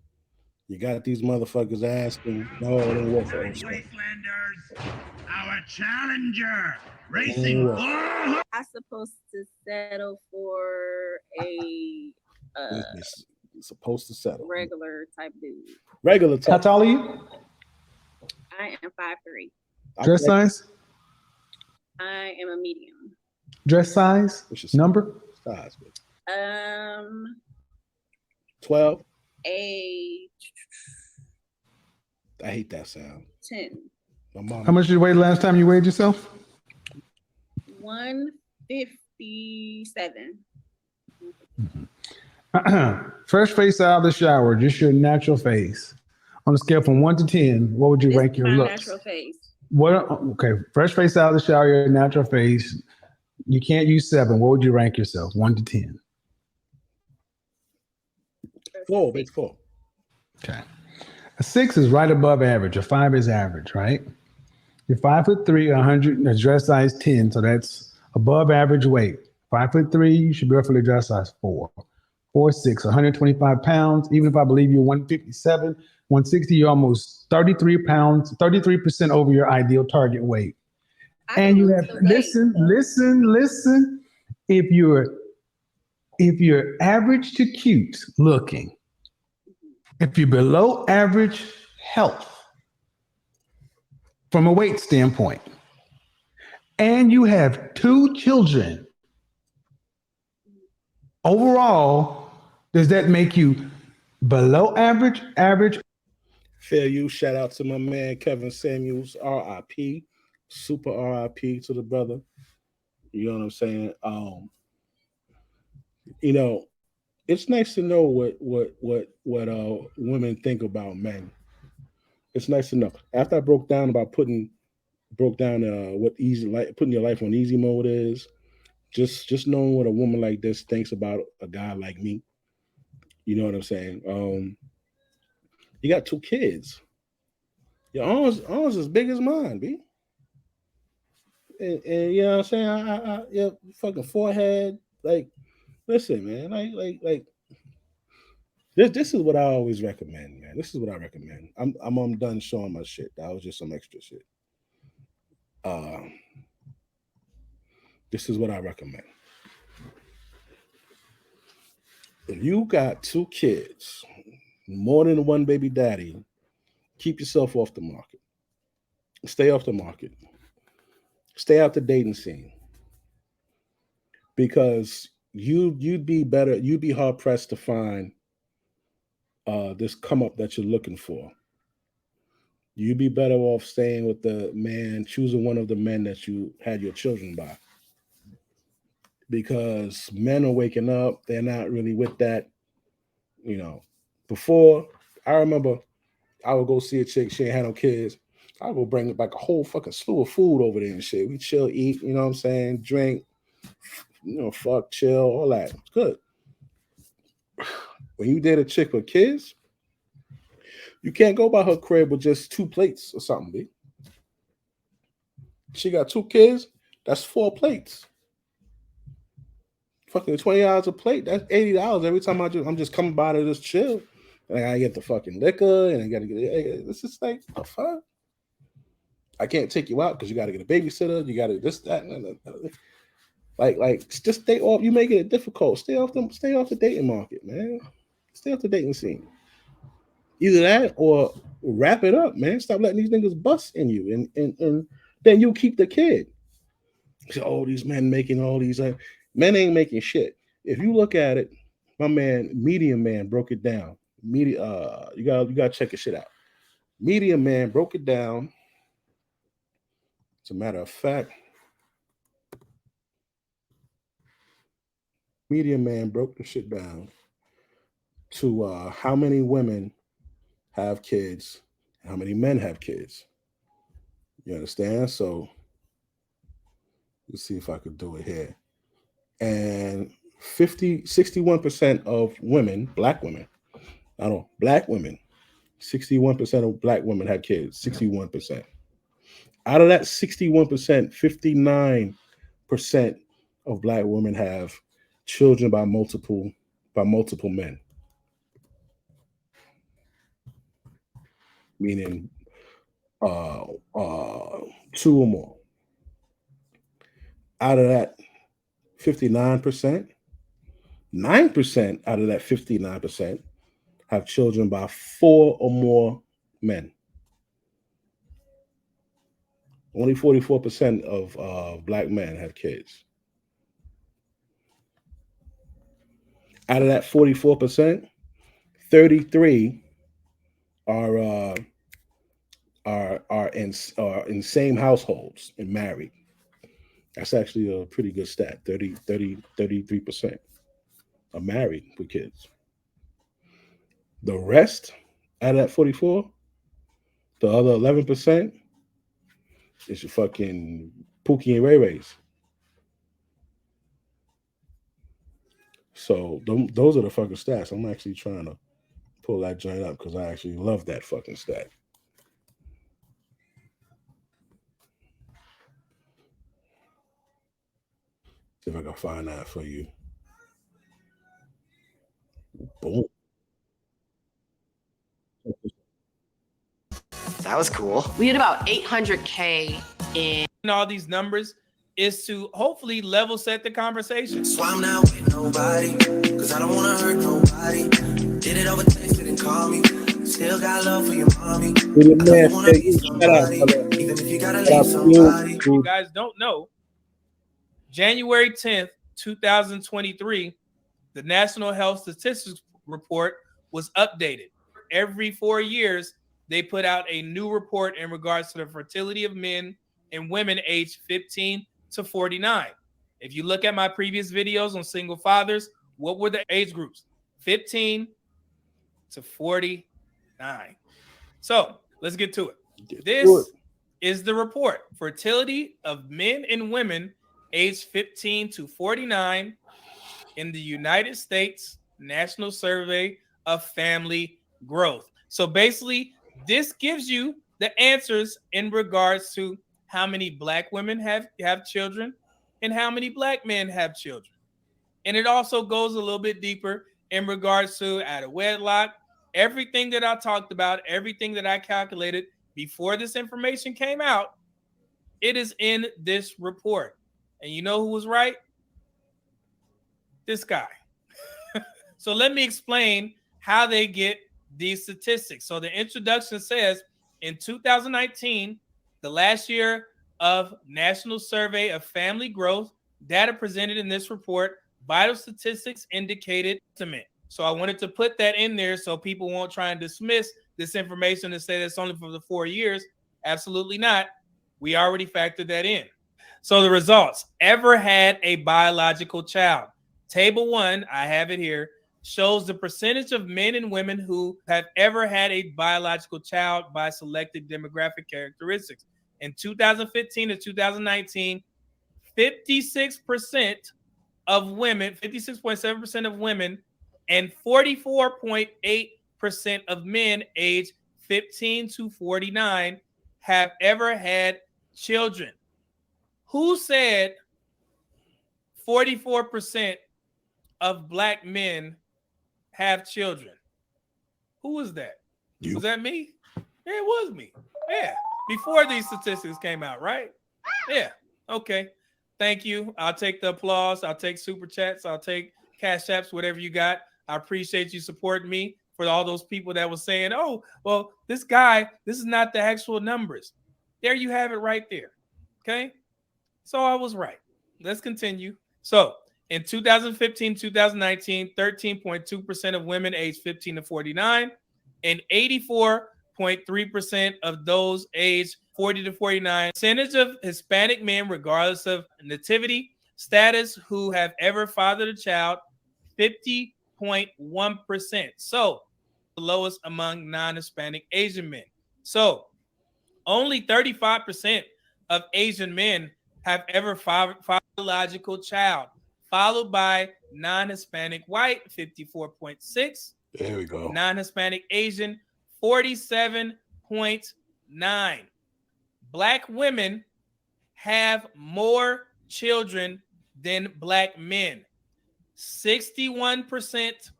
You got these motherfuckers asking. No, it ain't worth it. Wastelanders, our challenger, racing. I'm supposed to settle for a You're supposed to settle. regular type dude. Regular type. How tall are you? I am 5'3". Dress size? I am a medium. Dress size? Number? Size. 12. 12. I hate that sound. 10. My mom. How much did you weigh the last time you weighed yourself? 157. Fresh face out of the shower, just your natural face. On a scale from 1 to 10, what would you rank your My looks? natural face. Okay, fresh face out of the shower, your natural face. You can't use 7. What would you rank yourself? 1 to 10. 4. Big 4. Okay. A 6 is right above average. A 5 is average, right? You're 5'3", 100, a dress size 10, so that's above average weight. 5'3", you should be roughly dress size 4. 4'6", 125 pounds. Even if I believe you're 157, 160, you're almost 33 pounds, 33% over your ideal target weight. And you have listen. If you're average to cute looking, if you're below average health from a weight standpoint, and you have 2 children, overall, does that make you below average, average? Fair use. Shout out to my man Kevin Samuels, RIP, super RIP to the brother. You know what I'm saying? It's nice to know what women think about men. It's nice to know. After I broke down what putting your life on easy mode is, just knowing what a woman like this thinks about a guy like me. You know what I'm saying? You got 2 kids. Your arms as big as mine, B. And you know what I'm saying? I your fucking forehead, like, listen, man, like, This is what I always recommend, man. This is what I recommend. I'm done showing my shit. That was just some extra shit. This is what I recommend. If you got 2 kids, more than one baby daddy, keep yourself off the market. Stay off the market. Stay out the dating scene. Because you'd be hard pressed to find this come up that you're looking for. You'd be better off staying with the man, choosing one of the men that you had your children by. Because men are waking up, they're not really with that. You know, before, I remember I would go see a chick, she ain't had no kids. I would go bring like a whole fucking slew of food over there and shit. We chill, eat, you know what I'm saying? Drink, you know, fuck, chill, all that. It's good. When you date a chick with kids, you can't go by her crib with just 2 plates or something, B. She got 2 kids, that's 4 plates. Fucking $20 a plate, that's $80 every time I'm just coming by to just chill. And I gotta get the fucking liquor, and I gotta get it's just like, the fuck? I can't take you out because you gotta get a babysitter, you gotta this, that, and like just stay off. You making it difficult. Stay off the dating market, man. Stay off the dating scene. Either that or wrap it up, man. Stop letting these niggas bust in you, and then you keep the kid. So, oh, these men making all these men ain't making shit. If you look at it, my man, Medium Man broke it down. You gotta check your shit out. Medium Man broke it down. As a matter of fact, Medium Man broke the shit down to how many women have kids, how many men have kids. You understand? So let's see if I could do it here. And 61% of women, black women, 61% of black women have kids, 61%. Out of that 61%, 59% of black women have children by multiple men. Meaning 2 or more. Out of that 59%, 9% out of that 59% have children by 4 or more men. Only 44% of black men have kids. Out of that 44%, 33 are in same households and married. That's actually a pretty good stat. 33% are married with kids. The rest out of that 44, the other 11% is your fucking Pookie and Ray Rays. So those are the fucking stats. I'm actually trying to pull that joint up because I actually love that fucking stat. See if I can find that for you. Boom. That was cool. We had about 800K in all these numbers is to hopefully level set the conversation. So I'm not with nobody, cause I don't wanna hurt nobody. Did it over text, didn't call me. Still got love for your mommy. Even if you gotta leave somebody. If you guys don't know, January 10th, 2023, the National Health Statistics Report was updated. Every 4 years, they put out a new report in regards to the fertility of men and women aged 15 to 49. If you look at my previous videos on single fathers, what were the age groups? 15 to 49. So let's get to it. This is the report. Fertility of men and women aged 15 to 49 in the United States National Survey of Family Growth. So basically, this gives you the answers in regards to how many black women have children and how many black men have children. And it also goes a little bit deeper in regards to out of wedlock. Everything that I talked about, everything that I calculated before this information came out, it is in this report. And you know who was right? This guy. So let me explain how they get these statistics. So the introduction says in 2019, the last year of National Survey of Family Growth, data presented in this report, vital statistics indicated estimate. So I wanted to put that in there so people won't try and dismiss this information and say that's only for the 4 years. Absolutely not. We already factored that in. So the results, ever had a biological child. Table 1, I have it here, shows the percentage of men and women who have ever had a biological child by selected demographic characteristics. In 2015 to 2019, 56% of women, 56.7% of women, and 44.8% of men aged 15 to 49 have ever had children. Who said 44% of Black men have children? Who was that? You. Was that me? Yeah, it was me. Yeah. Before these statistics came out, right? Yeah. Okay. Thank you. I'll take the applause. I'll take super chats. I'll take cash apps, whatever you got. I appreciate you supporting me. For all those people that were saying, oh, well, this is not the actual numbers. There you have it right there. Okay. So I was right. Let's continue. So in 2015, 2019, 13.2% of women aged 15 to 49 and 84.3% of those aged 40 to 49. Percentage of Hispanic men, regardless of nativity status, who have ever fathered a child, 50.1%. So the lowest among non-Hispanic Asian men. So only 35% of Asian men have ever fathered a biological child, followed by non-Hispanic white, 54.6. There we go. Non-Hispanic Asian, 47.9. Black women have more children than Black men. 61%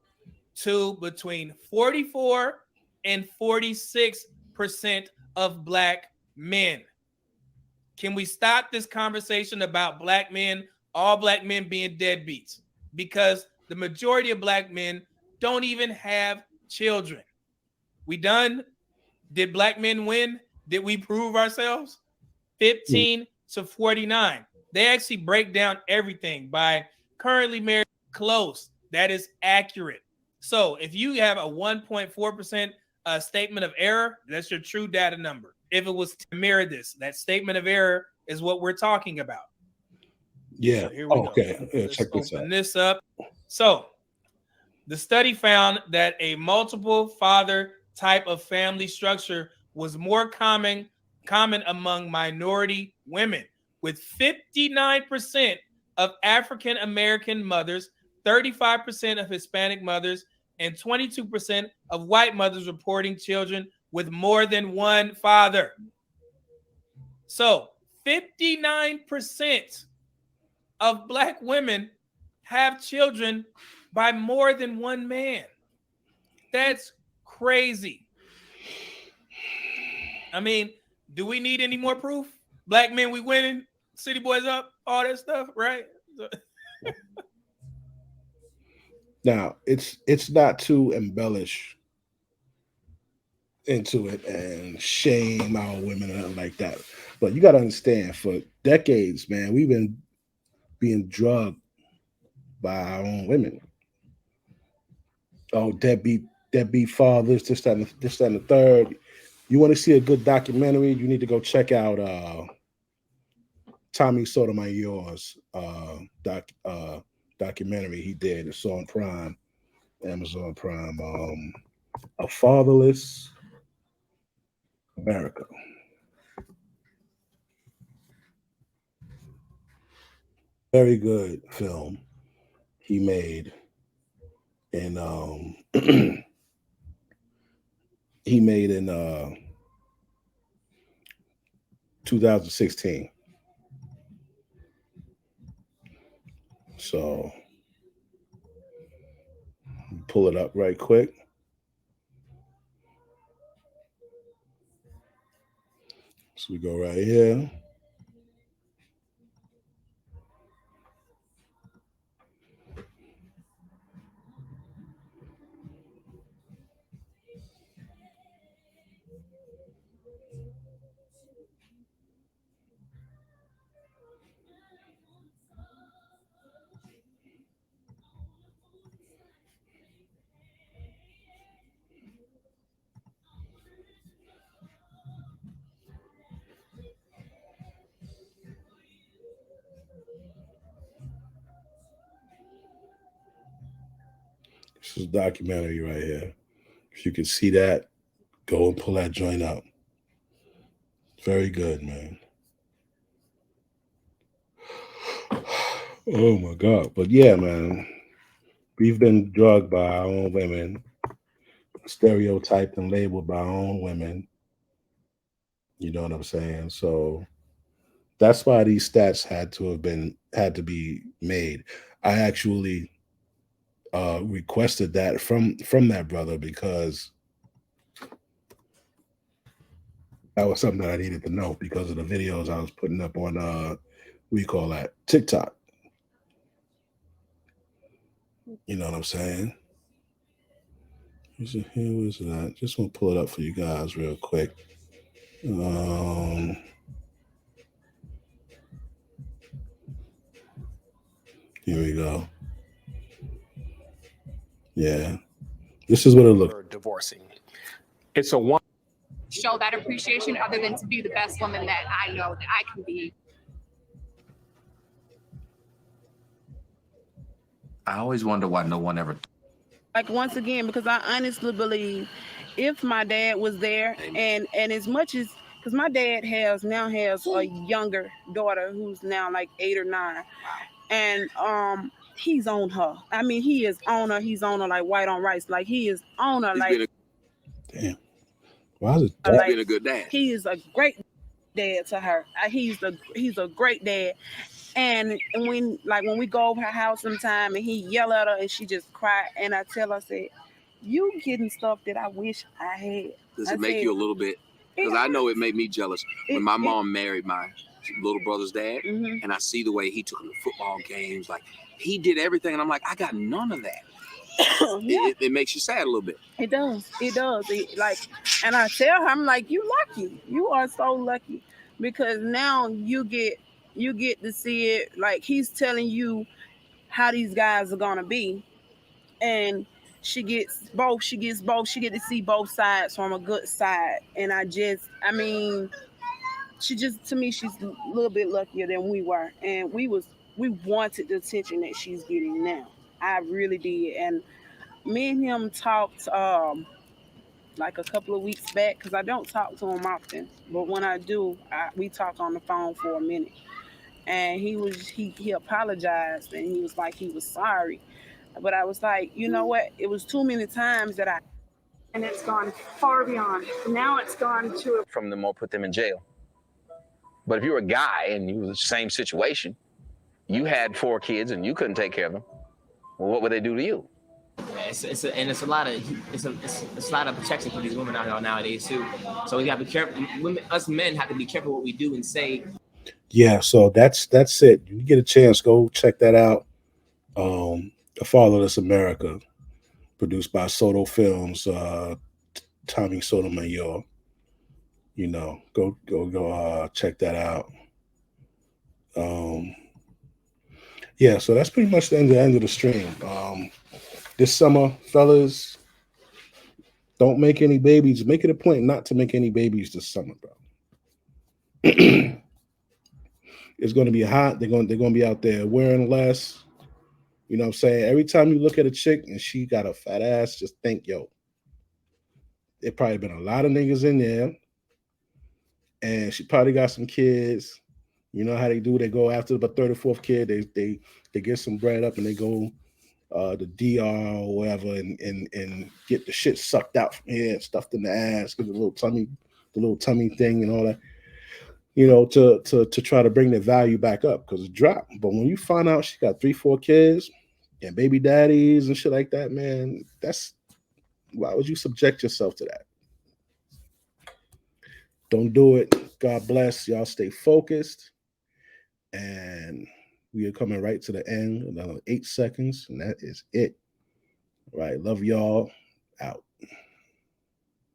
to between 44 and 46% of Black men. Can we stop this conversation about Black men, all Black men being deadbeats? Because the majority of Black men don't even have children. We done? Did Black men win? Did we prove ourselves? 15 to 49. They actually break down everything by currently married, close. That is accurate. So if you have a 1.4% statement of error, that's your true data number. If it was to mirror this, that statement of error is what we're talking about. Yeah. So here we go. Yeah, Let's check this open out. this up. So the study found that a multiple father type of family structure was more common among minority women, with 59% of African American mothers, 35% of Hispanic mothers, and 22% of white mothers reporting children with more than one father. So 59% of Black women have children by more than one man. That's crazy. I mean, do we need any more proof? Black men, we winning, city boys up, all that stuff, right? Now, it's not to embellish into it and shame our women or nothing like that. But you got to understand, for decades, man, we've been being drugged by our own women. Oh, deadbeat fathers, this, that, and the third. You want to see a good documentary, you need to go check out Tommy Sotomayor's documentary he did. It's on Prime, Amazon Prime. A Fatherless America. Very good film he made, and he made in 2016. So pull it up right quick. So we go right here. This is a documentary right here. If you can see that, go and pull that joint up. Very good, man. Oh my God. But yeah, man, we've been drugged by our own women, stereotyped and labeled by our own women. You know what I'm saying? So that's why these stats had to be made. I actually requested that from that brother because that was something that I needed to know because of the videos I was putting up on what do you call that? TikTok. You know what I'm saying? Here was that. Just want to pull it up for you guys real quick. Here we go. Yeah. This is what it looks like. Divorcing. It's a one. Show that appreciation other than to be the best woman that I know that I can be. I always wonder why no one ever. Like once again, because I honestly believe if my dad was there and as much as, because my dad now has a younger daughter who's now like 8 or 9. And he's on her. I mean, he is on her. He's on her like white on rice. Like he is on her. Like damn. Why is it like, being a good dad? He is a great dad to her. He's a great dad. And when we go over her house sometime and he yell at her and she just cry and I tell her, I said, you getting stuff that I wish I had. Does it make you a little bit? Because I know it made me jealous when my mom married my little brother's dad, and I see the way he took him to football games. Like he did everything, and I'm like, I got none of that. It makes you sad a little bit. It does. And I tell her, I'm like, you lucky. You are so lucky because now you get to see it. Like he's telling you how these guys are gonna be, and she gets both. She get to see both sides from a good side. And she just, to me, she's a little bit luckier than we were. And we wanted the attention that she's getting now. I really did. And me and him talked like a couple of weeks back because I don't talk to him often. But when I do, we talk on the phone for a minute. And he apologized and he was like he was sorry. But I was like, you know what? It was too many times that and it's gone far beyond. Now it's gone to from them or put them in jail. But if you were a guy and you was the same situation, you had 4 kids and you couldn't take care of them, well, what would they do to you? It's a lot of protection for these women out here nowadays too. So we gotta be careful. Us men have to be careful what we do and say. Yeah, so that's it. You get a chance, go check that out. The Fatherless America, produced by Soto Films, Tommy Sotomayor. You know, go check that out. Yeah, so that's pretty much the end of the stream. This summer, fellas, don't make any babies. Make it a point not to make any babies this summer, bro. It's going to be hot. They're going to be out there wearing less. You know what I'm saying? Every time you look at a chick and she got a fat ass, just think, yo, there probably been a lot of niggas in there. And she probably got some kids. You know how they do? They go after the third or fourth kid. They get some bread up and they go the DR or whatever and get the shit sucked out from here and stuffed in the ass, get the little tummy thing and all that. You know, to try to bring the value back up because it dropped. But when you find out she got 3-4 kids, and baby daddies and shit like that, man, why would you subject yourself to that? Don't do it. God bless. Y'all stay focused. And we are coming right to the end. Another 8 seconds, and that is it. All right. Love y'all. Out.